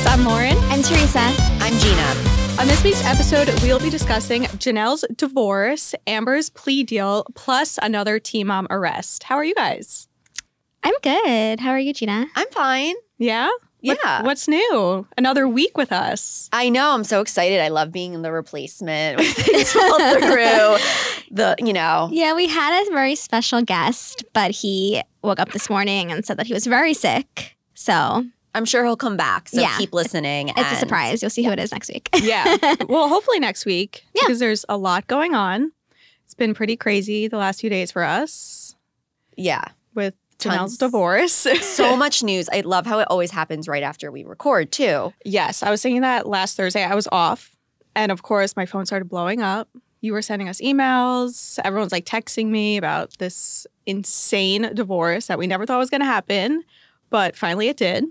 I'm Lauren. I'm Teresa. I'm Gina. On this week's episode, we'll be discussing Jenelle's divorce, Amber's plea deal, plus another teen mom arrest. How are you guys? I'm good. How are you, Gina? I'm fine. Yeah? Yeah. What's new? Another week with us. I know. I'm so excited. I love being the replacement when things fall through. Yeah, we had a very special guest, but he woke up this morning and said that he was very sick. So I'm sure he'll come back. So keep listening. It's a surprise. You'll see who it is next week. Yeah. Well, hopefully next week. Yeah. Because there's a lot going on. It's been pretty crazy the last few days for us. Yeah. With Jenelle's divorce. So much news. I love how it always happens right after we record, too. Yes. I was saying that last Thursday. I was off. And of course, my phone started blowing up. You were sending us emails. Everyone's like texting me about this insane divorce that we never thought was going to happen. But finally it did.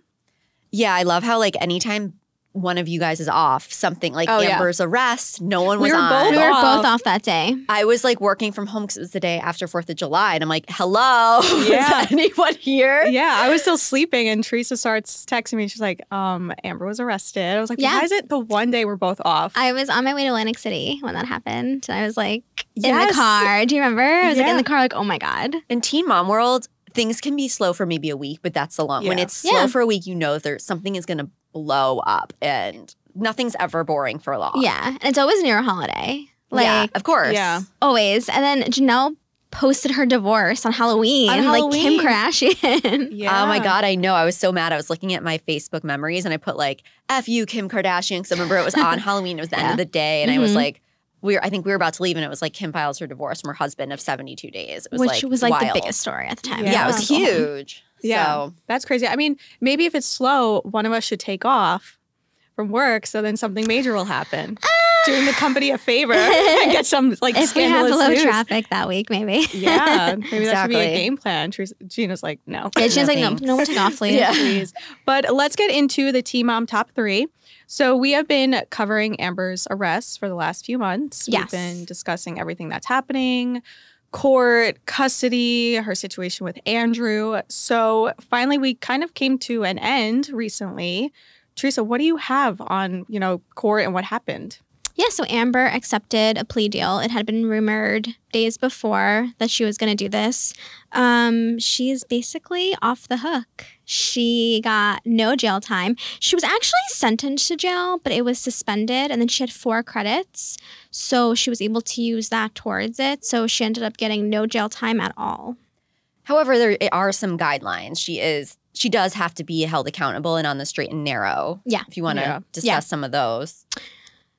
Yeah, I love how like anytime one of you guys is off, something like Amber's arrest, no one was on. We were both off that day. I was like working from home because it was the day after 4th of July. And I'm like, hello, Yeah. is anyone here? Yeah, I was still sleeping and Teresa starts texting me. She's like, Amber was arrested. I was like, why is it the one day we're both off? I was on my way to Atlantic City when that happened. And I was like in the Yes. car. Do you remember? I was like in the car like, oh my God. In Teen Mom World, things can be slow for maybe a week, but that's the long. Yeah. When it's slow for a week, you know there's something is going to blow up and nothing's ever boring for long. Yeah. And it's always near a holiday. Like, yeah, of course. Yeah. always. And then Jenelle posted her divorce on Halloween. Like Kim Kardashian. Yeah. Oh my God, I know. I was so mad. I was looking at my Facebook memories and I put like, F you, Kim Kardashian. Because I remember it was on Halloween. It was the end of the day. And I was like, I think we were about to leave and it was like Kim files her divorce from her husband of 72 days. It was Which was like wild. the biggest story at the time. Yeah, it was huge. Yeah, So, that's crazy. I mean, maybe if it's slow, one of us should take off from work so then something major will happen. Doing the company a favor and get some like If we have scandalous low news. traffic that week, maybe. Yeah, maybe that should be a Exactly. game plan. Gina's like, no. Yeah, she's like, thanks. no, we'll take off, please. Yeah. Please. But let's get into the Teen Mom Top 3. So we have been covering Amber's arrest for the last few months. Yes. We've been discussing everything that's happening, court, custody, her situation with Andrew. So finally, we kind of came to an end recently. Teresa, what do you have on, court and what happened? Yeah, so Amber accepted a plea deal. It had been rumored days before that she was going to do this. She's basically off the hook. She got no jail time. She was actually sentenced to jail, but it was suspended, and then she had 4 credits. So she was able to use that towards it. So she ended up getting no jail time at all. however, there are some guidelines. She does have to be held accountable and on the straight and narrow. Yeah. If you want to discuss some of those.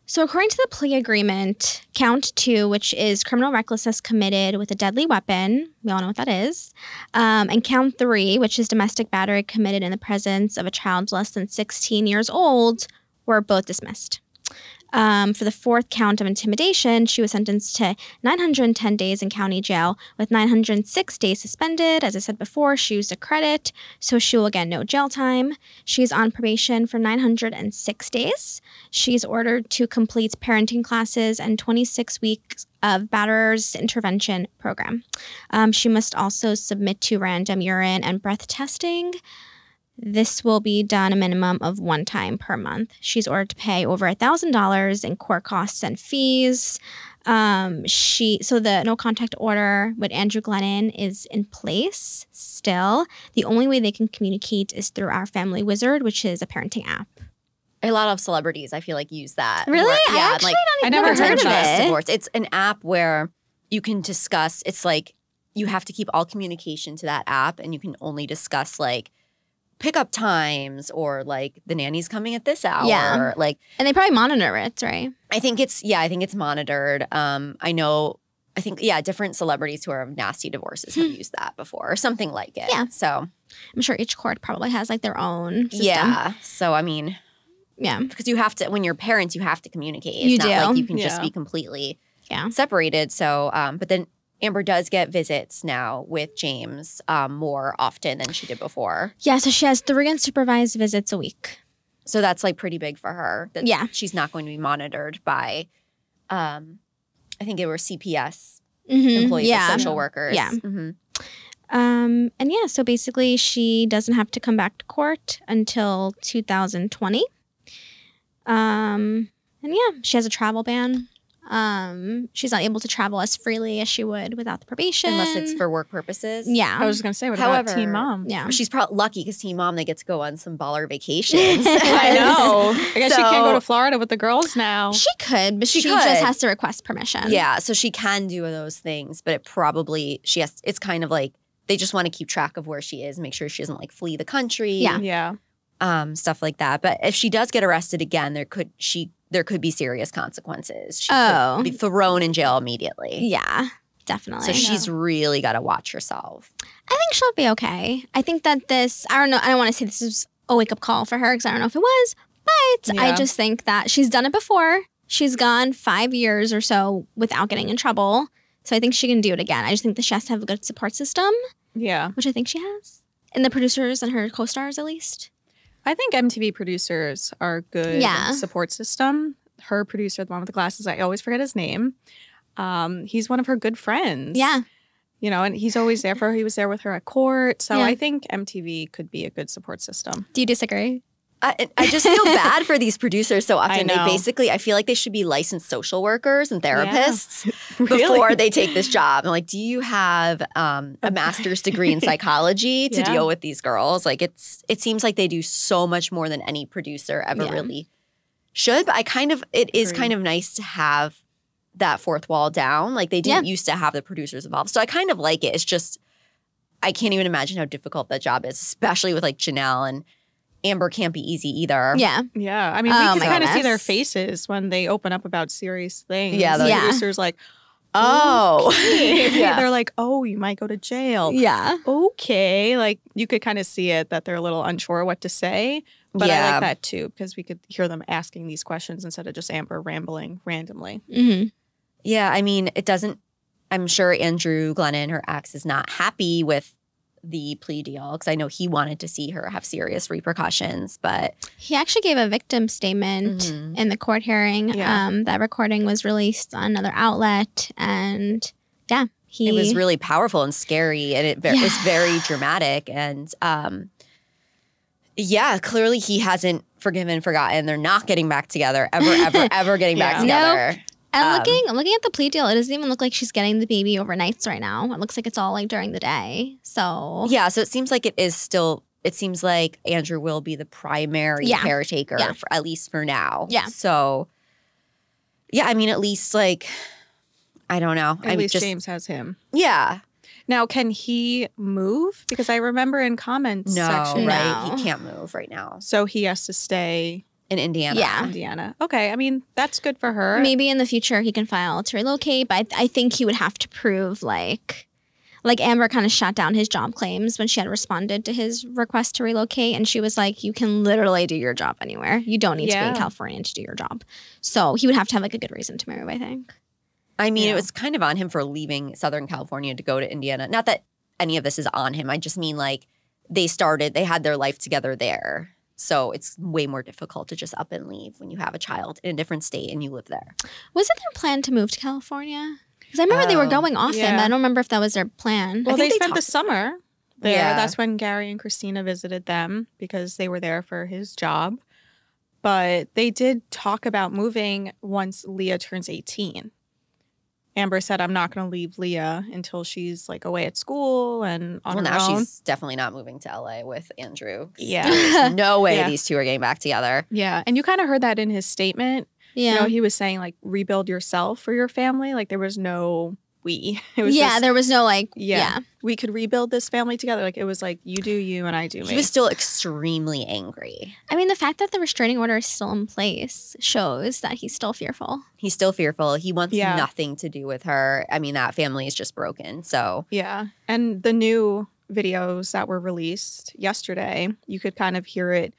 So according to the plea agreement, count 2, which is criminal recklessness committed with a deadly weapon, we all know what that is, and count 3, which is domestic battery committed in the presence of a child less than 16 years old, were both dismissed. For the 4th count of intimidation, she was sentenced to 910 days in county jail with 906 days suspended. As I said before, she used a credit, so she will get no jail time. She's on probation for 906 days. She's ordered to complete parenting classes and 26 weeks of batterer's intervention program. She must also submit to random urine and breath testing. This will be done a minimum of 1 time per month. She's ordered to pay over $1,000 in court costs and fees. So the no contact order with Andrew Glennon is in place still. The only way they can communicate is through our Family Wizard, which is a parenting app. A lot of celebrities, I feel like, use that. Really? Yeah, I never heard of it. Divorce. It's an app where you can discuss. It's like you have to keep all communication to that app, and you can only discuss like pickup times or like the nanny's coming at this hour. Yeah. Like, And they probably monitor it, right? I think it's monitored. I think different celebrities who are nasty divorces have used that before or something like it. Yeah. So I'm sure each court probably has like their own system. yeah. So I mean, Yeah. because you have to, when you're parents, you have to communicate. It's You not do. like you can just Yeah. be completely Yeah. separated. So, but then Amber does get visits now with James more often than she did before. Yeah, so she has 3 unsupervised visits a week. So that's like pretty big for her. That Yeah. she's not going to be monitored by, I think it were CPS Mm-hmm. employees, Yeah. like social workers. Yeah. Mm-hmm. And yeah, so basically she doesn't have to come back to court until 2020. And yeah, she has a travel ban. She's not able to travel as freely as she would without the probation. Unless it's for work purposes. Yeah. I was just going to say, what However, about Teen Mom? Yeah. She's probably lucky because Teen Mom, they get to go on some baller vacations. I know. I guess she can't go to So- Florida with the girls now. She could, but she could. just has to request permission. Yeah, so she can do those things, but it's kind of like they just want to keep track of where she is, make sure she doesn't like flee the country. Yeah. Yeah. Stuff like that. But if she does get arrested again, there could be serious consequences. She Oh. could be thrown in jail immediately. Yeah, definitely. So she's really got to watch herself. I think she'll be okay. I think that I don't know, I don't want to say this is a wake-up call for her because I don't know if it was, but I Yeah. just think that she's done it before. She's gone 5 years or so without getting in trouble. So I think she can do it again. I just think that she has to have a good support system, Yeah. which I think she has. And the producers and her co-stars, at least. I think MTV Producers are a good Yeah. support system. Her producer, the one with the glasses, I always forget his name. He's one of her good friends. Yeah. You know, and he's always there for her. He was there with her at court. So Yeah. I think MTV could be a good support system. Do you disagree? I just feel bad for these producers so often. I know. I feel like they should be licensed social workers and therapists Really? before they take this job. I'm like, do you have a master's degree in psychology to Yeah. deal with these girls? Like, it seems like they do so much more than any producer ever Yeah. really should. But it is Agreed. kind of nice to have that fourth wall down. Like, they didn't used to have the producers involved. So I kind of like it. It's just, I can't even imagine how difficult that job is, especially with like Jenelle, and Amber can't be easy either. Yeah. Yeah. I mean, Oh, we my can kind of see their goodness. faces when they open up about serious things. Yeah, The Yeah. producer's like, Oh. yeah. They're like, oh, you might go to jail. Yeah. Okay. Like, you could kind of see it that they're a little unsure what to say. But I Yeah. like that too, because we could hear them asking these questions instead of just Amber rambling randomly. Mm-hmm. Yeah, I mean, I'm sure Andrew Glennon, her ex, is not happy with the plea deal because I know he wanted to see her have serious repercussions, but He actually gave a victim statement Mhm. in the court hearing. Yeah. That recording was released on another outlet, and yeah, it was really powerful and scary, and it was very dramatic. And yeah, clearly he hasn't forgotten. They're not getting back together ever getting back Yeah. together. I'm looking at the plea deal. It doesn't even look like she's getting the baby overnights right now. It looks like it's all like during the day. So Yeah, so it seems like it seems like Andrew will be the primary Yeah. caretaker, Yeah. at least for now. Yeah. So, yeah, I mean, at least like, I don't know. At least James has him. Yeah. Now, can he move? Because I remember in comments No, section. right? No. He can't move right now So he has to stay in Indiana. Yeah. in Indiana. Okay. I mean, that's good for her. maybe in the future he can file to relocate, but I think he would have to prove like Amber kind of shot down his job claims when she had responded to his request to relocate, and she was like, you can literally do your job anywhere. You don't need to be in Yeah. California to do your job. So he would have to have like a good reason to move, I think. I mean, Yeah. it was kind of on him for leaving Southern California to go to Indiana. Not that any of this is on him. I just mean like they had their life together there. So it's way more difficult to just up and leave when you have a child in a different state and you live there. Was it their plan to move to California? Because I remember they were Oh, going often, yeah. but I don't remember if that was their plan. Well, I they think they spent the talked- summer there. Yeah. That's when Gary and Christina visited them because they were there for his job. But they did talk about moving once Leah turns 18. Amber said, I'm not going to leave Leah until she's like away at school and on Well, her now own. she's definitely not moving to LA with Andrew. Yeah. There's no way Yeah. these two are getting back together. Yeah. And you kind of heard that in his statement. Yeah. You know, he was saying like rebuild yourself for your family. Like there was no we. It was Yeah, just, there was no like, yeah. We could rebuild this family together. Like it was like you do you and I do me. He was still extremely angry. I mean, the fact that the restraining order is still in place shows that he's still fearful. He's still fearful. He wants Yeah. nothing to do with her. I mean, that family is just broken. So Yeah. And the new videos that were released yesterday, you could kind of hear it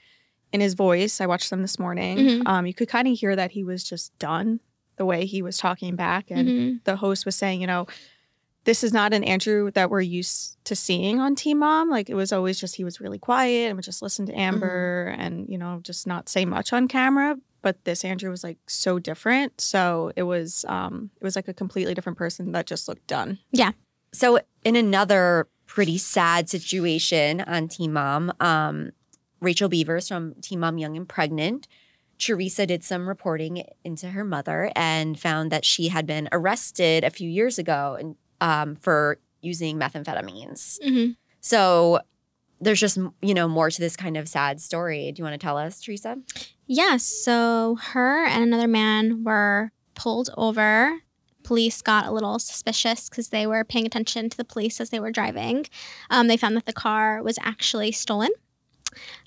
in his voice. I watched them this morning. Mhm. You could kind of hear that he was just done the way he was talking back. And Mhm. the host was saying, you know, this is not an Andrew that we're used to seeing on Teen Mom. Like it was always just he was really quiet and would just listen to Amber and, you know, just not say much on camera. But this Andrew was like so different. So it was like a completely different person that just looked done. So in another pretty sad situation on Teen Mom, Rachel Beaver from Teen Mom Young and Pregnant, Teresa did some reporting into her mother and found that she had been arrested a few years ago for using methamphetamines. Mm-hmm. So there's just, more to this kind of sad story. Do you want to tell us, Teresa? Yes. So her and another man were pulled over. Police got a little suspicious because they were paying attention to the police as they were driving. They found that the car was actually stolen.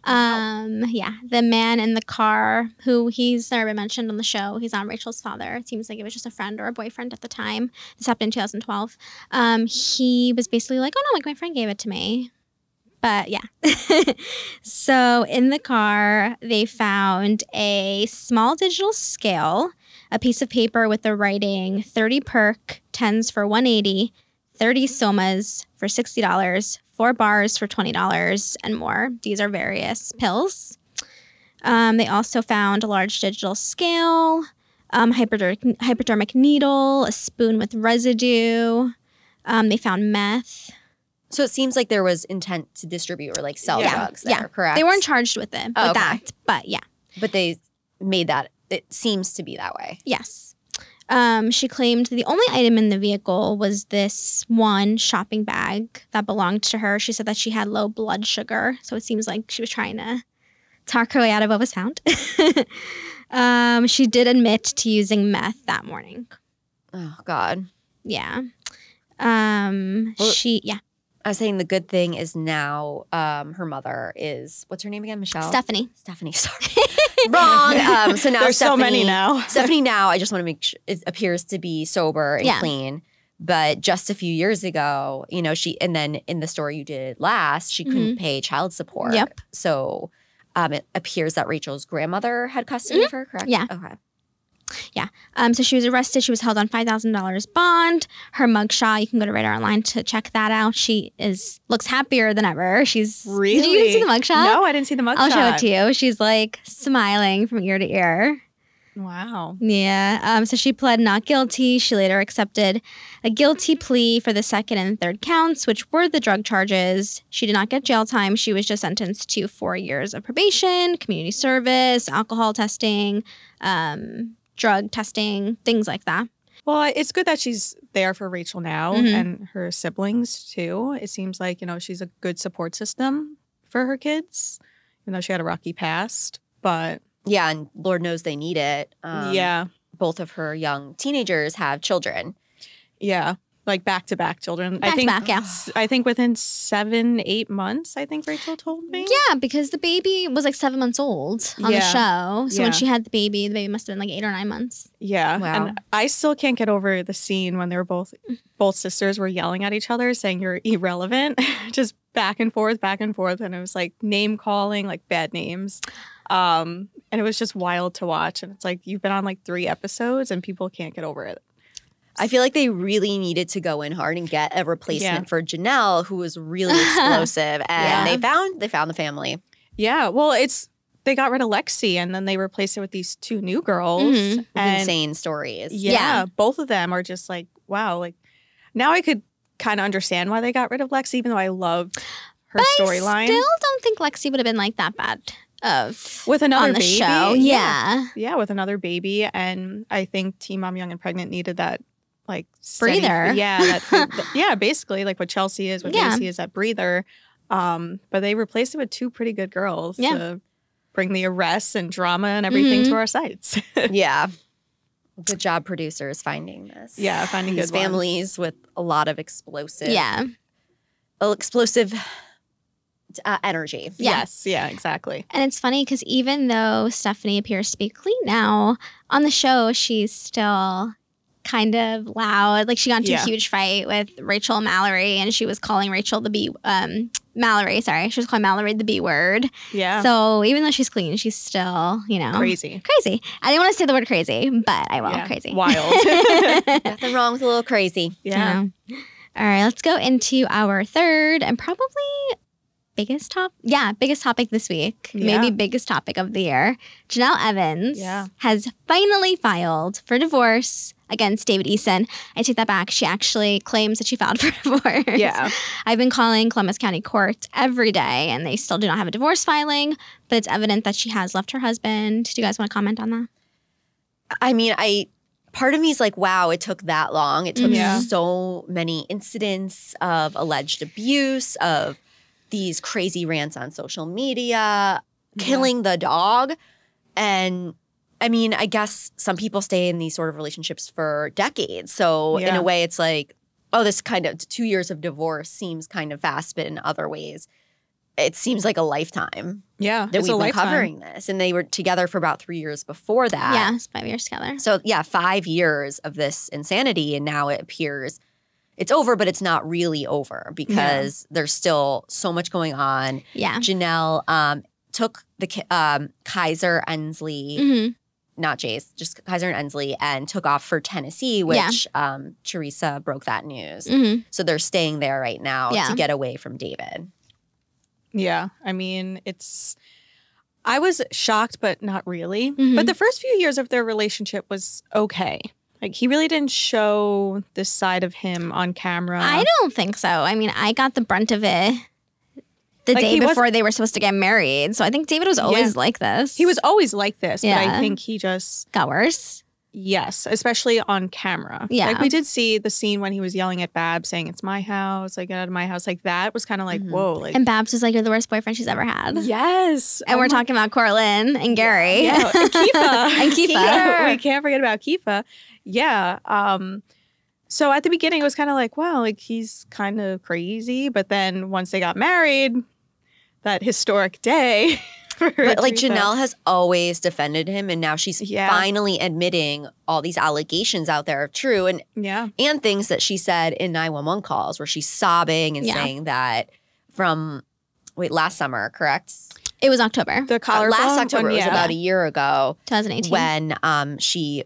Yeah, the man in the car, who he's never been mentioned on the show, he's not Rachel's father. It seems like it was just a friend or a boyfriend at the time. This happened in 2012. He was basically like, oh no, like my friend gave it to me. But yeah. So in the car, they found a small digital scale, a piece of paper with the writing 30 perk, 10s for $180, 30 somas for $60, 4 bars for $20, and more. These are various pills. They also found a large digital scale, hypodermic needle, a spoon with residue. They found meth. So it seems like there was intent to distribute or like sell drugs there, correct? They weren't charged with it, with that, but yeah. But they made that, it seems to be that way. Yes. She claimed the only item in the vehicle was this one shopping bag that belonged to her. She said that she had low blood sugar, so it seems like she was trying to talk her way out of what was found. She did admit to using meth that morning. Oh, God. Yeah. I was saying the good thing is now her mother is, what's her name again? Michelle? Stephanie, sorry. Wrong. So now There's so many now. Stephanie now, I just want to make sure, it appears to be sober and clean. But just a few years ago, and then in the story you did last, she couldn't pay child support. Yep. So it appears that Rachel's grandmother had custody of her, correct? Yeah. Okay. Yeah. So she was arrested. She was held on $5,000 bond. Her mugshot, you can go to Radar Online to check that out. She looks happier than ever. She's Really? Did you see the mugshot? No, I didn't see the mugshot. I'll show it to you. She's like smiling from ear to ear. Wow. Yeah. So she pled not guilty. She later accepted a guilty plea for the second and third counts, which were the drug charges. She did not get jail time. She was just sentenced to 4 years of probation, community service, alcohol testing, drug testing, things like that. Well, it's good that she's there for Rachel now and her siblings too. It seems like, she's a good support system for her kids, even though she had a rocky past. But yeah, and Lord knows they need it. Both of her young teenagers have children. Yeah. Like back-to-back children. Back, yeah. I think within 7-8 months, I think Rachel told me. Yeah, because the baby was like 7 months old on the show. So when she had the baby must have been like 8 or 9 months. Yeah. Wow. And I still can't get over the scene when they were both sisters were yelling at each other, saying you're irrelevant. Just back and forth. And it was like name calling, like bad names. And it was just wild to watch. And it's like, you've been on like 3 episodes and people can't get over it. I feel like they really needed to go in hard and get a replacement for Jenelle, who was really explosive. And they found the family. Yeah. Well, they got rid of Lexi and then they replaced it with these 2 new girls. And insane stories. Yeah. Both of them are just like, wow. Like now I could kind of understand why they got rid of Lexi, even though I loved her storyline. I still don't think Lexi would have been like that bad with another on the baby. show. Yeah, with another baby. And I think Teen Mom Young and Pregnant needed that like breather. Yeah, basically like what Chelsea is, what Macy is, that breather. But they replaced it with 2 pretty good girls to bring the arrests and drama and everything to our sites. Yeah. Good job, producers, finding this. Yeah, finding these good families with a lot of explosive energy. Yes, yeah, exactly. And it's funny because even though Stephanie appears to be clean now, on the show she's still kind of loud. Like she got into a huge fight with Rachel and Mallory, and she was calling Rachel Mallory, sorry. She was calling Mallory the B word. Yeah. So even though she's clean, she's still, crazy. Crazy. I didn't want to say the word crazy, but I will. Yeah. Crazy. Wild. Nothing wrong with a little crazy. Yeah. All right, let's go into our third and probably biggest topic this week. Yeah. Maybe biggest topic of the year. Jenelle Evans Yeah. has finally filed for divorce against David Eason. I take that back. She actually claims that she filed for divorce. Yeah. I've been calling Columbus County courts every day, and they still do not have a divorce filing, but it's evident that she has left her husband. Do you guys want to comment on that? I mean, part of me is like, wow, it took that long. It took Yeah. so many incidents of alleged abuse, of these crazy rants on social media, killing the dog. And I mean, I guess some people stay in these sort of relationships for decades. So in a way, it's like, oh, this kind of 2 years of divorce seems kind of fast, but in other ways, it seems like a lifetime Yeah. that we've been covering this. And they were together for about 3 years before that. Yeah, it's 5 years together. So yeah, 5 years of this insanity, and now it appears it's over, but it's not really over because there's still so much going on. Yeah. Jenelle took the Kaiser Ensley, not Jace, just Kaiser and Ensley, and took off for Tennessee, which Teresa broke that news. So they're staying there right now to get away from David. Yeah. I mean, I was shocked, but not really. But the first few years of their relationship was okay. Like, he really didn't show this side of him on camera. I don't think so. I mean, I got the brunt of it the day before they were supposed to get married. So I think David was always like this. He was always like this, but I think he just got worse. Yes, especially on camera. Yeah. Like, we did see the scene when he was yelling at Babs saying, "It's my house, like, get out of my house." Like, that was kind of like, whoa. Like, And Babs was like, "You're the worst boyfriend she's ever had." yes. And we're talking about Cortland and Gary. Yeah, and Kifa. And Kifa. We can't forget about Kifa. Yeah. So at the beginning, it was kind of like, wow, like, he's kind of crazy. But then once they got married, that historic day. But like, Jenelle has always defended him, and now she's finally admitting all these allegations out there are true, and things that she said in 911 calls where she's sobbing and saying that from last summer, correct? It was October. The collarbone last October. one, It was about a year ago, 2018, when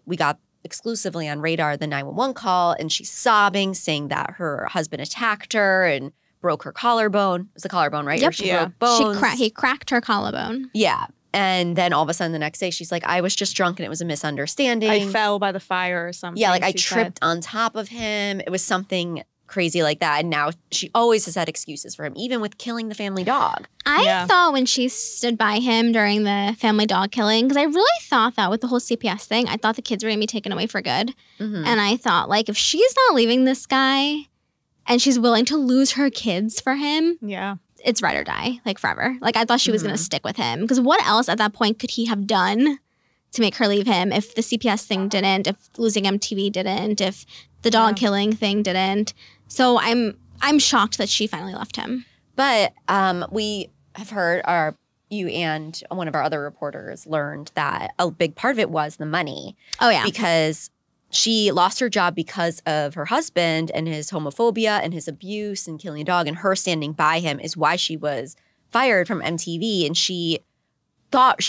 we got exclusively on Radar the 911 call, and she's sobbing, saying that her husband attacked her and broke her collarbone. It was the collarbone, right? Yep. Or she broke bones. He cracked her collarbone. Yeah. And then all of a sudden the next day she's like, I was just drunk and it was a misunderstanding. I fell by the fire or something. Yeah, like I tripped on top of him. It was something crazy like that. And now she always has had excuses for him, even with killing the family dog. I thought when she stood by him during the family dog killing, because I really thought that with the whole CPS thing, I thought the kids were going to be taken away for good. And I thought, like, if she's not leaving this guy and she's willing to lose her kids for him, it's ride or die, like, forever. Like, I thought she was going to stick with him. Because what else at that point could he have done to make her leave him if the CPS thing didn't, if losing MTV didn't, if the dog killing thing didn't? So I'm shocked that she finally left him. But we have heard you and one of our other reporters learned that a big part of it was the money. Oh, yeah. Because she lost her job because of her husband and his homophobia and his abuse and killing a dog, and her standing by him is why she was fired from MTV. And she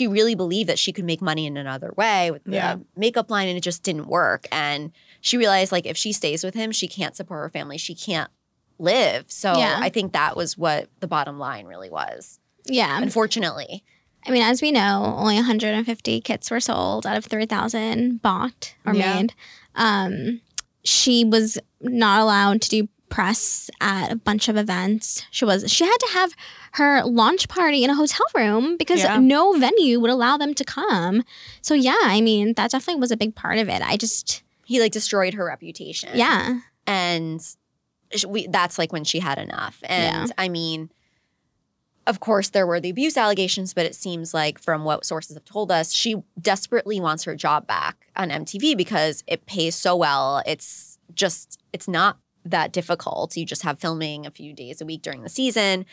really believed that she could make money in another way with the makeup line, and it just didn't work. And she realized, like, if she stays with him, she can't support her family. She can't live. So I think that was what the bottom line really was. Yeah. Unfortunately. I mean, as we know, only 150 kits were sold out of 3,000 bought or made. She was not allowed to do press at a bunch of events. She had to have her launch party in a hotel room because no venue would allow them to come. So yeah, I mean, that definitely was a big part of it. He, like, destroyed her reputation. Yeah. And that's, like, when she had enough. And I mean, of course, there were the abuse allegations, but it seems like from what sources have told us, she desperately wants her job back on MTV because it pays so well. It's not that difficult. You just have filming a few days a week during the season.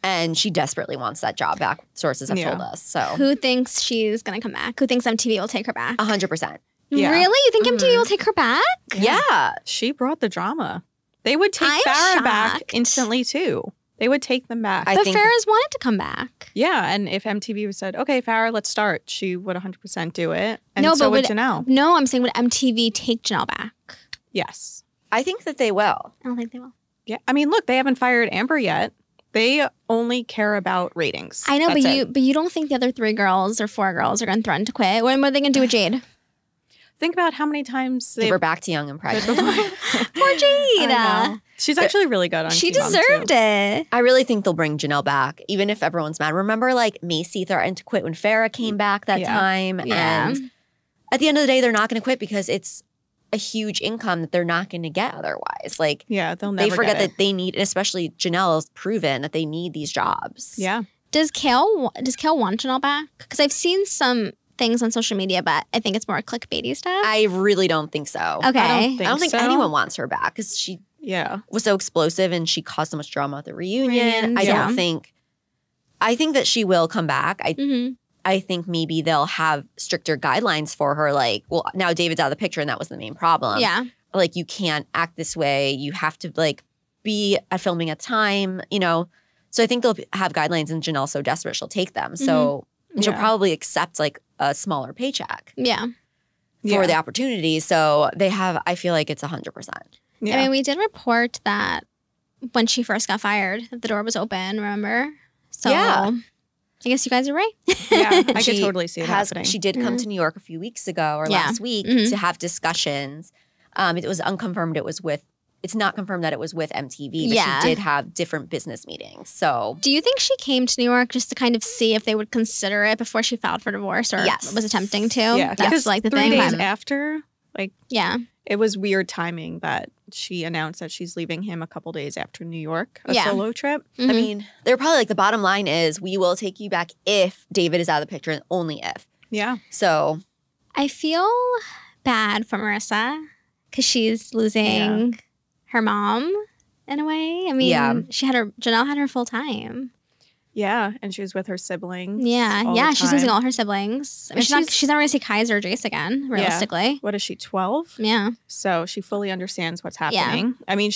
And she desperately wants that job back, sources have told us. So who thinks she's going to come back? Who thinks MTV will take her back? 100%. Yeah. Really? You think MTV will take her back? Yeah. She brought the drama. They would take Farrah back instantly, too. They would take them back. But Farrah's wanted to come back. Yeah, and if MTV said, okay, Farrah, let's start, she would 100% do it. And so would Jenelle. No, I'm saying would MTV take Jenelle back? Yes. I think that they will. I don't think they will. Yeah, I mean, look, they haven't fired Amber yet. They only care about ratings. I know, That's but you don't think the other 3 girls or 4 girls are going to threaten to quit? What are they going to do with Jade? Think about how many times Give her back to Young and Pregnant. Poor Jade. She's actually really good on She Teen Mom, deserved too. it. I really think they'll bring Jenelle back, even if everyone's mad. Remember, like, Macy threatened to quit when Farrah came back that time. Yeah. And at the end of the day, they're not going to quit because it's a huge income that they're not going to get otherwise. Like, they'll never they forget get it. that they need, and especially Janelle's proven that they need these jobs. Yeah. Does Kale want Janelle back? Because I've seen some things on social media, but I think it's more clickbaity stuff. I really don't think so. Okay. I don't think so. anyone wants her back because she was so explosive and she caused so much drama at the reunion. I think that she will come back. I think maybe they'll have stricter guidelines for her. Like, well, now David's out of the picture and that was the main problem. Yeah. Like, you can't act this way. You have to, like, be at filming at time, you know. So I think they'll have guidelines and Janelle's so desperate she'll take them. So she'll probably accept, like, a smaller paycheck for the opportunity. So they have, I feel like it's 100%. Yeah. I mean, we did report that when she first got fired, the door was open, remember? So I guess you guys are right. I could totally see it happening. She did come to New York a few weeks ago or last week to have discussions. It was unconfirmed. It's not confirmed that it was with MTV, but she did have different business meetings. So, do you think she came to New York just to kind of see if they would consider it before she filed for divorce or was attempting to? Yeah, that's like the 3 thing. days after, like, yeah, it was weird timing that she announced that she's leaving him a couple days after New York, a solo trip. I mean, they're probably like, the bottom line is we will take you back if David is out of the picture and only if. Yeah. So I feel bad for Marissa because she's losing her mom in a way. I mean, Janelle had her full time. Yeah, and she was with her siblings. She's losing all her siblings. I mean, she's never going to see Kaiser or Jace again, realistically. Yeah. What is she, 12? Yeah. So she fully understands what's happening. Yeah. I mean,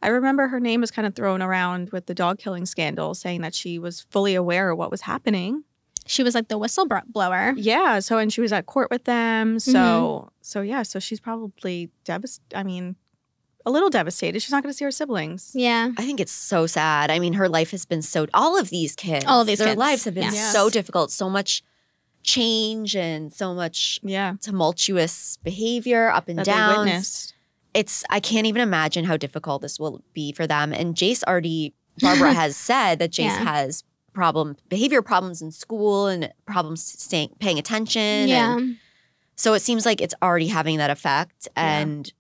I remember her name was kind of thrown around with the dog killing scandal, saying that she was fully aware of what was happening. She was like the whistleblower. Yeah. So, and she was at court with them. So she's probably a little devastated. She's not going to see her siblings. Yeah. I think it's so sad. I mean, her life has been all of these kids, their lives have been so difficult, so much change and so much tumultuous behavior, up and down. I can't even imagine how difficult this will be for them. And Barbara has said that Jace has behavior problems in school and problems paying attention. Yeah. And so it seems like it's already having that effect. And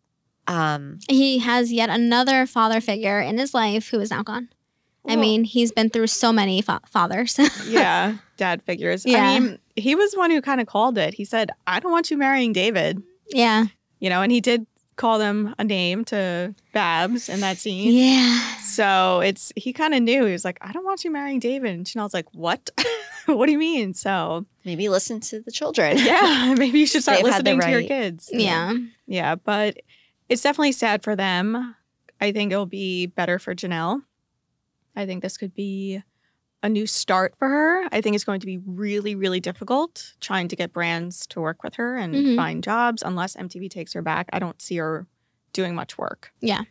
he has yet another father figure in his life who is now gone. I mean, he's been through so many fathers. Dad figures. Yeah. I mean, he was one who kind of called it. He said, I don't want you marrying David. Yeah. You know, and he did call them a name to Babs in that scene. Yeah. So he kind of knew. He was like, I don't want you marrying David. And Janelle's like, what? What do you mean? So maybe listen to the children. Yeah. Maybe you should start listening to your kids. Yeah. Yeah. But it's definitely sad for them. I think it'll be better for Jenelle. I think this could be a new start for her. I think it's going to be really, really difficult trying to get brands to work with her and find jobs. Unless MTV takes her back, I don't see her doing much work. Yeah.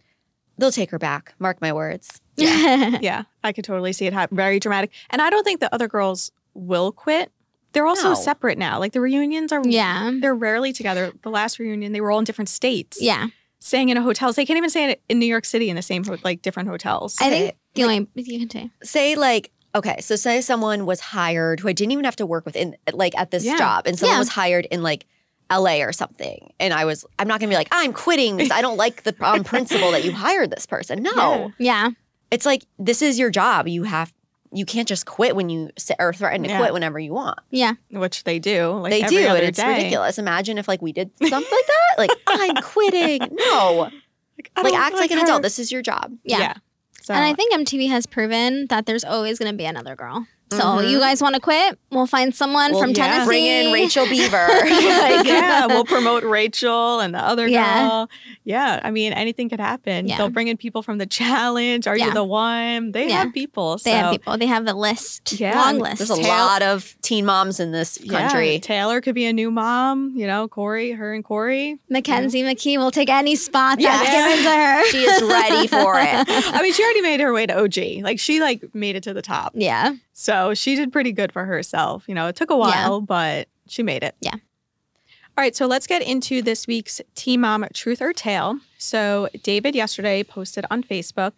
They'll take her back. Mark my words. Yeah. Yeah. I could totally see it happen. Very dramatic. And I don't think the other girls will quit. They're also separate now. Like the reunions are, they're rarely together. The last reunion, they were all in different states. Yeah. Staying in a hotel. They can't even stay in New York City in the same, different hotels. I think the only, you can say. Say say someone was hired who I didn't even have to work with at this job, and someone was hired in LA or something. And I'm not going to be like, I'm quitting because I don't like the principle that you hired this person. No. Yeah. It's like, this is your job. You can't just quit when you or threaten to quit whenever you want. Yeah. Which they do. They do. And it's ridiculous. Imagine if we did something like that. I'm quitting. No. Act like an adult. This is your job. Yeah. So. And I think MTV has proven that there's always going to be another girl. So you guys want to quit? We'll find someone from Tennessee. Bring in Rachel Beaver. Yeah, we'll promote Rachel and the other girl. Yeah, I mean, anything could happen. Yeah. They'll bring in people from the challenge. Are you the one? They have people. They have people. They have a list. Yeah. Long list. There's a lot of teen moms in this country. Yeah, Taylor could be a new mom. You know, her and Corey. Mackenzie McKee will take any spot that's given to her. She is ready for it. I mean, she already made her way to OG. Like, she made it to the top. Yeah. So she did pretty good for herself. You know, it took a while, but she made it. Yeah. All right, so let's get into this week's Teen Mom Truth or Tale. So David yesterday posted on Facebook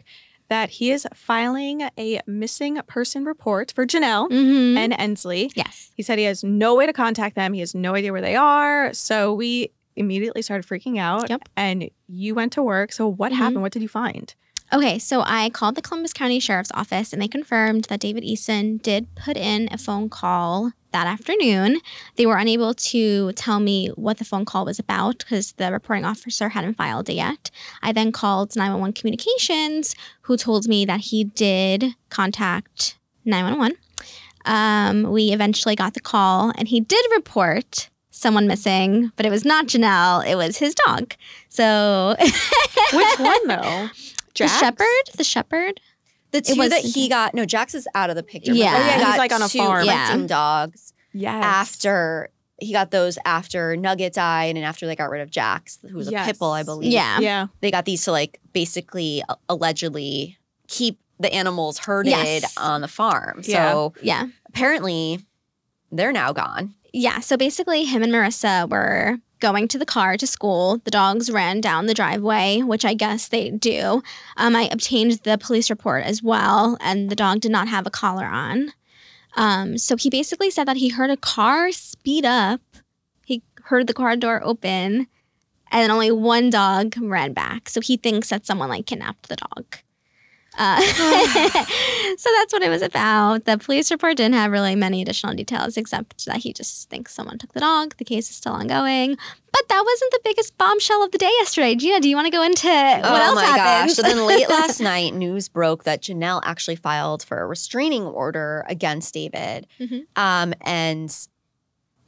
that he is filing a missing person report for Jenelle and Ensley. Yes. He said he has no way to contact them. He has no idea where they are. So we immediately started freaking out. Yep. And you went to work. So what happened? What did you find? Okay, so I called the Columbus County Sheriff's Office and they confirmed that David Eason did put in a phone call that afternoon. They were unable to tell me what the phone call was about because the reporting officer hadn't filed it yet. I then called 911 Communications, who told me that he did contact 911. We eventually got the call and he did report someone missing, but it was not Jenelle, it was his dog. So Which one though? Jax? The shepherd. The two that he got, no, Jax is out of the picture. Yeah. But he He's got like on a two farm. hunting dogs Yes. after, he got those after Nugget died and after they got rid of Jax, who was a pit bull, I believe. Yeah. Yeah. They got these to basically allegedly keep the animals herded on the farm. So apparently they're now gone. Yeah, so basically him and Marissa were going to the car to school. The dogs ran down the driveway, which I guess they do. I obtained the police report as well, and the dog did not have a collar on. So he basically said that he heard a car speed up. He heard the car door open, and then only one dog ran back. So he thinks that someone kidnapped the dog. So that's what it was about. The police report didn't have really many additional details except that he just thinks someone took the dog. The case is still ongoing. But that wasn't the biggest bombshell of the day yesterday. Gina, do you want to go into what else happened? Gosh. So then late last night, news broke that Jenelle actually filed for a restraining order against David. And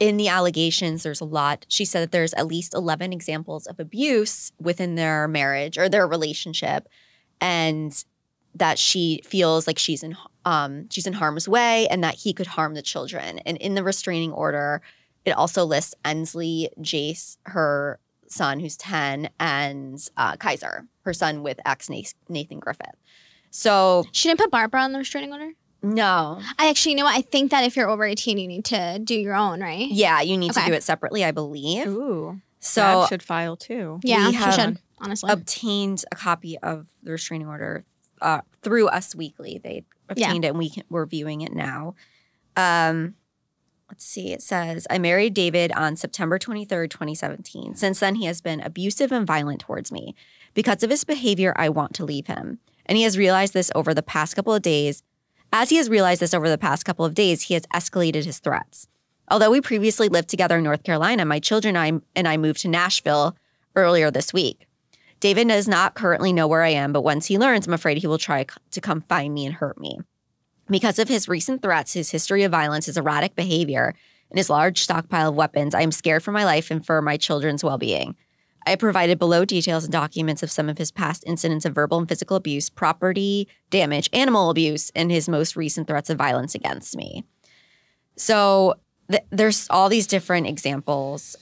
in the allegations, there's a lot. She said that there's at least 11 examples of abuse within their marriage or their relationship. And that she feels like she's in harm's way and that he could harm the children. And in the restraining order, it also lists Ensley, Jace, her son who's 10, and Kaiser, her son with ex-Nathan Griffith. So she didn't put Barbara on the restraining order? No. You know what? I think that if you're over 18, you need to do your own, right? Yeah, you need to do it separately, I believe. Ooh. So Dad should file too. Yeah, we have she should, honestly. obtained a copy of the restraining order through Us Weekly. They obtained it and we're viewing it now. Let's see. It says, I married David on September 23rd, 2017. Since then, he has been abusive and violent towards me. Because of his behavior, I want to leave him. And he has realized this over the past couple of days. As he has realized this over the past couple of days, he has escalated his threats. Although we previously lived together in North Carolina, my children and I moved to Nashville earlier this week. David does not currently know where I am, but once he learns, I'm afraid he will try to come find me and hurt me. Because of his recent threats, his history of violence, his erratic behavior, and his large stockpile of weapons, I am scared for my life and for my children's well-being. I have provided below details and documents of some of his past incidents of verbal and physical abuse, property damage, animal abuse, and his most recent threats of violence against me. So there's all these different examples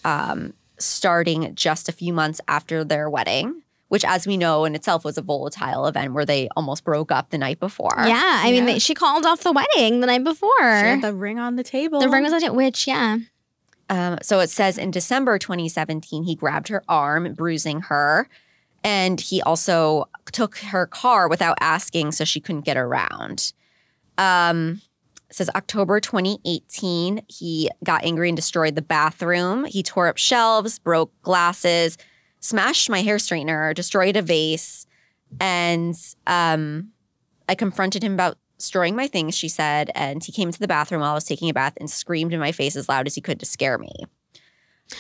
starting just a few months after their wedding, which, as we know, in itself was a volatile event where they almost broke up the night before. Yeah, I mean, she called off the wedding the night before. She had the ring on the table. The ring was on it, which, So it says in December 2017, he grabbed her arm, bruising her. And he also took her car without asking, so she couldn't get around. It says October 2018, he got angry and destroyed the bathroom. He tore up shelves, broke glasses, smashed my hair straightener, destroyed a vase. And I confronted him about destroying my things, she said. And he came to the bathroom while I was taking a bath and screamed in my face as loud as he could to scare me.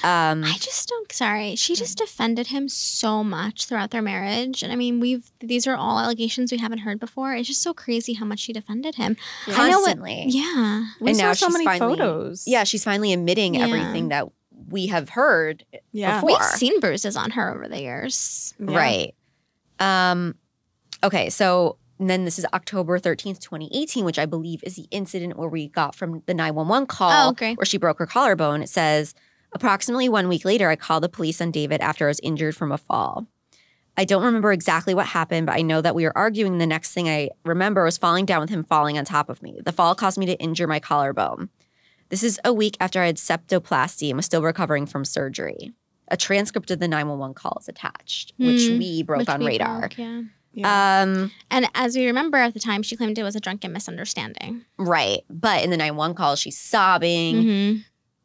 I just don't. Sorry, she just defended him so much throughout their marriage, and I mean, these are all allegations we haven't heard before. It's just so crazy how much she defended him constantly. Yeah, we saw so many photos. Yeah, she's finally admitting everything that we have heard. Before. We've seen bruises on her over the years. Right. Okay, so. And then this is October 13th, 2018, which I believe is the incident where we got from the 911 call where she broke her collarbone. It says, approximately 1 week later, I called the police on David after I was injured from a fall. I don't remember exactly what happened, but I know that we were arguing. The next thing I remember was falling down with him falling on top of me. The fall caused me to injure my collarbone. This is a week after I had septoplasty and was still recovering from surgery. A transcript of the 911 call is attached, which we broke on Radar. Yeah. And as we remember at the time, she claimed it was a drunken misunderstanding. Right. But in the 911 call, she's sobbing.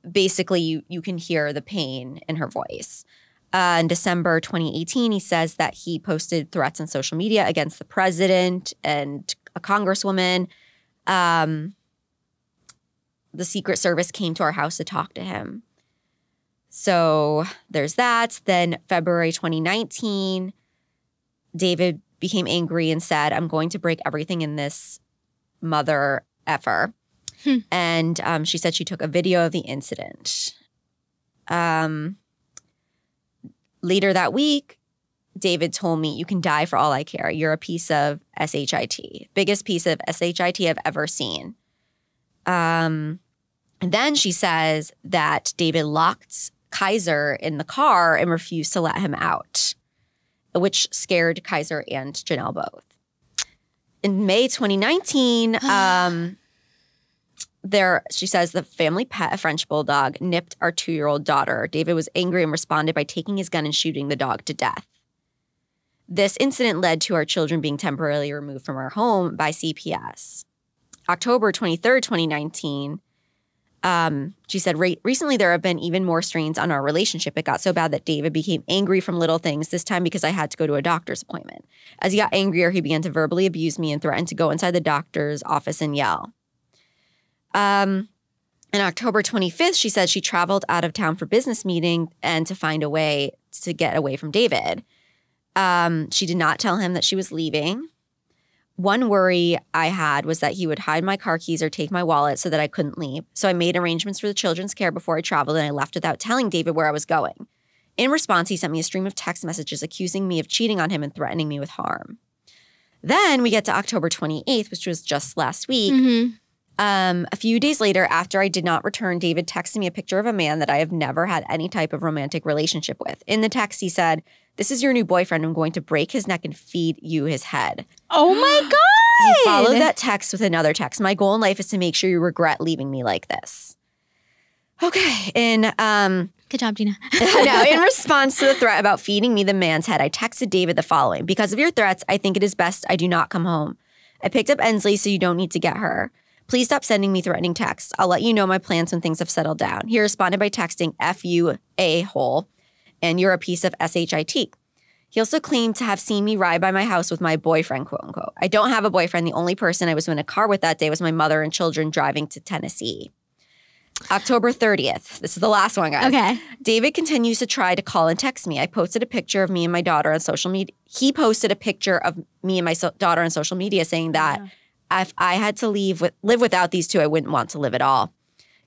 Basically, you can hear the pain in her voice. In December 2018, he says that he posted threats on social media against the president and a congresswoman. The Secret Service came to our house to talk to him. So there's that. Then February 2019, David became angry and said, I'm going to break everything in this mother effer. And she said she took a video of the incident. Later that week, David told me, you can die for all I care. You're a piece of SHIT. Biggest piece of SHIT I've ever seen. And then she says that David locked Kaiser in the car and refused to let him out, which scared Kaiser and Jenelle both. In May 2019, she says the family pet, a French bulldog, nipped our 2-year-old daughter. David was angry and responded by taking his gun and shooting the dog to death. This incident led to our children being temporarily removed from our home by CPS. October 23rd, 2019, she said, recently there have been even more strains on our relationship. It got so bad that David became angry from little things, this time because I had to go to a doctor's appointment. As he got angrier, he began to verbally abuse me and threatened to go inside the doctor's office and yell. On October 25th, she said she traveled out of town for business meeting and to find a way to get away from David. She did not tell him that she was leaving. One worry I had was that he would hide my car keys or take my wallet so that I couldn't leave. So I made arrangements for the children's care before I traveled, and I left without telling David where I was going. In response, he sent me a stream of text messages accusing me of cheating on him and threatening me with harm. Then we get to October 28th, which was just last week. A few days later, after I did not return, David texted me a picture of a man that I have never had any type of romantic relationship with. In the text, he said, "This is your new boyfriend. I'm going to break his neck and feed you his head." Oh my God. He followed that text with another text. "My goal in life is to make sure you regret leaving me like this." Okay. Good job, Gina. Now, in response to the threat about feeding me the man's head, I texted David the following. "Because of your threats, I think it is best I do not come home. I picked up Ensley, so you don't need to get her. Please stop sending me threatening texts. I'll let you know my plans when things have settled down." He responded by texting, "F you, a-hole, and you're a piece of SHIT. He also claimed to have seen me ride by my house with my boyfriend, quote unquote. I don't have a boyfriend. The only person I was in a car with that day was my mother and children driving to Tennessee. October 30th. This is the last one, guys. Okay. David continues to try to call and text me. I posted a picture of me and my daughter on social media. He posted a picture of me and my daughter on social media saying that if I had to live without these two, I wouldn't want to live at all.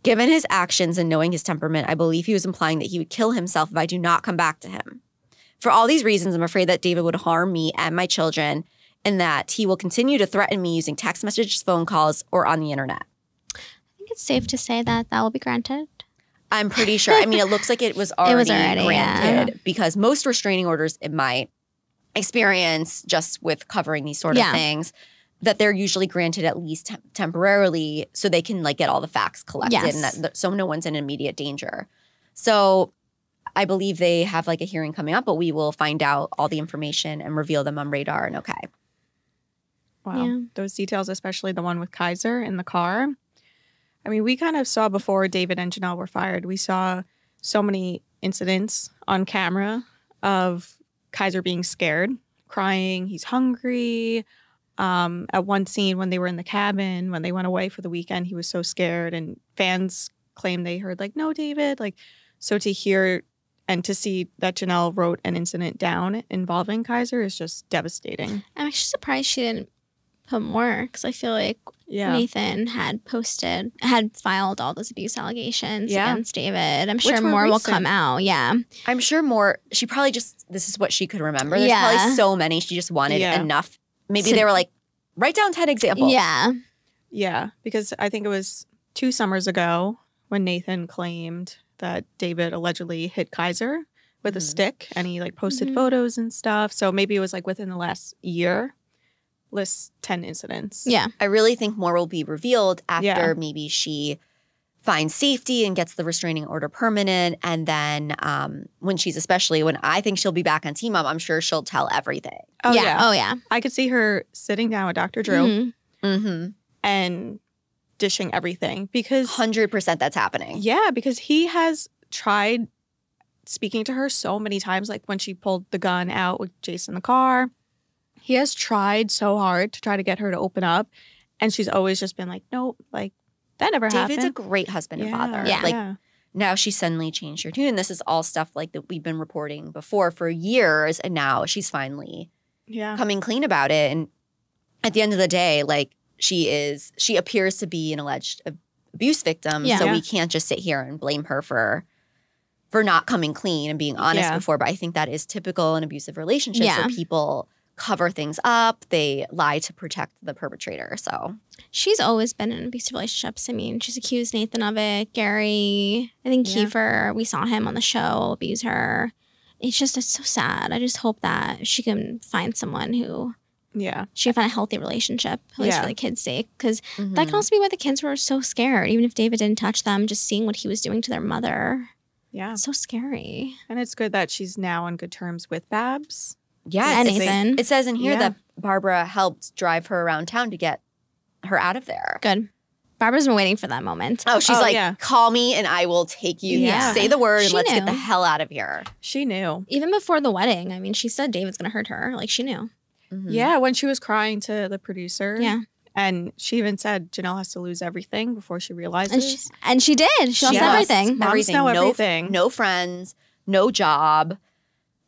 Given his actions and knowing his temperament, I believe he was implying that he would kill himself if I do not come back to him. For all these reasons, I'm afraid that David would harm me and my children and that he will continue to threaten me using text messages, phone calls, or on the internet." I think it's safe to say that will be granted. I'm pretty sure. I mean, it looks like it was already granted because most restraining orders, in my experience, just with covering these sort of things, that they're usually granted at least temporarily so they can get all the facts collected and so no one's in immediate danger. So I believe they have a hearing coming up, but we will find out all the information and reveal them on Radar and okay. Wow. Yeah. Those details, especially the one with Kaiser in the car. I mean, we kind of saw before David and Jenelle were fired, we saw so many incidents on camera of Kaiser being scared, crying, he's hungry. At one scene when they were in the cabin, when they went away for the weekend, he was so scared and fans claimed they heard "No, David." So to hear and to see that Jenelle wrote an incident down involving Kaiser is just devastating. I'm actually surprised she didn't put more because I feel like Nathan had filed all those abuse allegations against David. I'm sure more will come out. Yeah. I'm sure more. She probably just, this is what she could remember. There's probably so many. She just wanted enough. Maybe they were like, write down 10 examples. Yeah. Yeah. Because I think it was 2 summers ago when Nathan claimed that David allegedly hit Kaiser with a stick and he like posted photos and stuff. So maybe it was like within the last year. Lists 10 incidents. Yeah. I really think more will be revealed after maybe she finds safety and gets the restraining order permanent. And then when I think she'll be back on Teen Mom, I'm sure she'll tell everything. Oh, yeah. Oh, yeah. I could see her sitting down with Dr. Drew and dishing everything because 100% that's happening. Yeah, because he has tried speaking to her so many times, like when she pulled the gun out with Jason in the car. He has tried so hard to try to get her to open up, and she's always just been like, nope, like, that never happened. David's a great husband and father. Yeah. Like, now she suddenly changed her tune. This is all stuff like that we've been reporting before for years, and now she's finally coming clean about it. And at the end of the day, like, she appears to be an alleged abuse victim, so we can't just sit here and blame her for not coming clean and being honest before. But I think that is typical in abusive relationships where people cover things up. They lie to protect the perpetrator. So she's always been in abusive relationships. I mean, she's accused Nathan of it. Gary, I think Kiefer, we saw him on the show abuse her. It's so sad. I just hope that she can find someone who she can find a healthy relationship, at least for the kids' sake. Because that can also be why the kids were so scared. Even if David didn't touch them, just seeing what he was doing to their mother. Yeah. It's so scary. And it's good that she's now on good terms with Babs. Yeah, and Nathan. It says in here that Barbara helped drive her around town to get her out of there. Good. Barbara's been waiting for that moment. Oh, she's call me and I will take you. Yeah. Say the word and let's get the hell out of here. She knew. Even before the wedding. I mean, she said David's going to hurt her. Like, she knew. Yeah, when she was crying to the producer. Yeah. And she even said Jenelle has to lose everything before she realizes. And she did. She lost everything. Moms know everything. No friends, no job.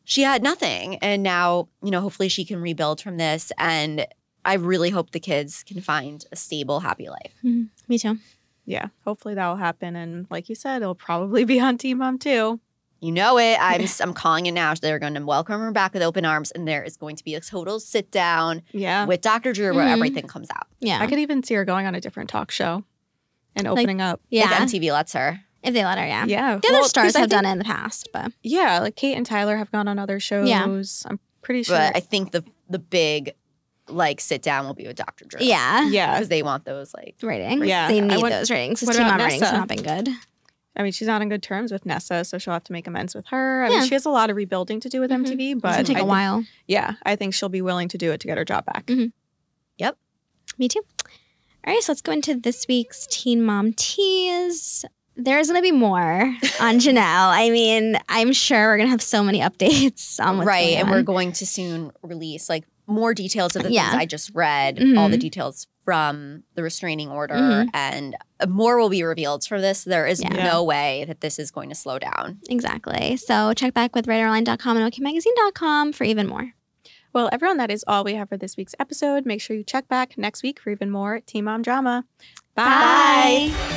She had nothing. And now, hopefully she can rebuild from this. And I really hope the kids can find a stable, happy life. Me too. Yeah, hopefully that will happen. And like you said, it'll probably be on Teen Mom too. You know it. I'm calling it now. They're going to welcome her back with open arms. And there is going to be a total sit down with Dr. Drew where everything comes out. Yeah. I could even see her going on a different talk show and opening up. Yeah. If MTV lets her. If they let her, yeah. Yeah. The other stars have done it in the past, but. Yeah, like Kate and Tyler have gone on other shows. Yeah. I'm pretty sure. But I think the big, sit down will be with Dr. Drew. Yeah. Yeah. Because they want those, ratings. Yeah. They need those ratings. Because Teen Mom ratings have not been good. I mean, she's not on good terms with Nessa, so she'll have to make amends with her. I mean, she has a lot of rebuilding to do with MTV, but it's going to take a while. Yeah, I think she'll be willing to do it to get her job back. Yep. Me too. All right, so let's go into this week's Teen Mom tease. There's going to be more on Jenelle. I mean, I'm sure we're going to have so many updates on what's going on. And we're going to soon release more details of the things I just read, all the details from the restraining order, and more will be revealed for this. There is no way that this is going to slow down. Exactly. So check back with writeronline.com and okmagazine.com for even more. Well, everyone, that is all we have for this week's episode. Make sure you check back next week for even more Teen Mom drama. Bye. Bye.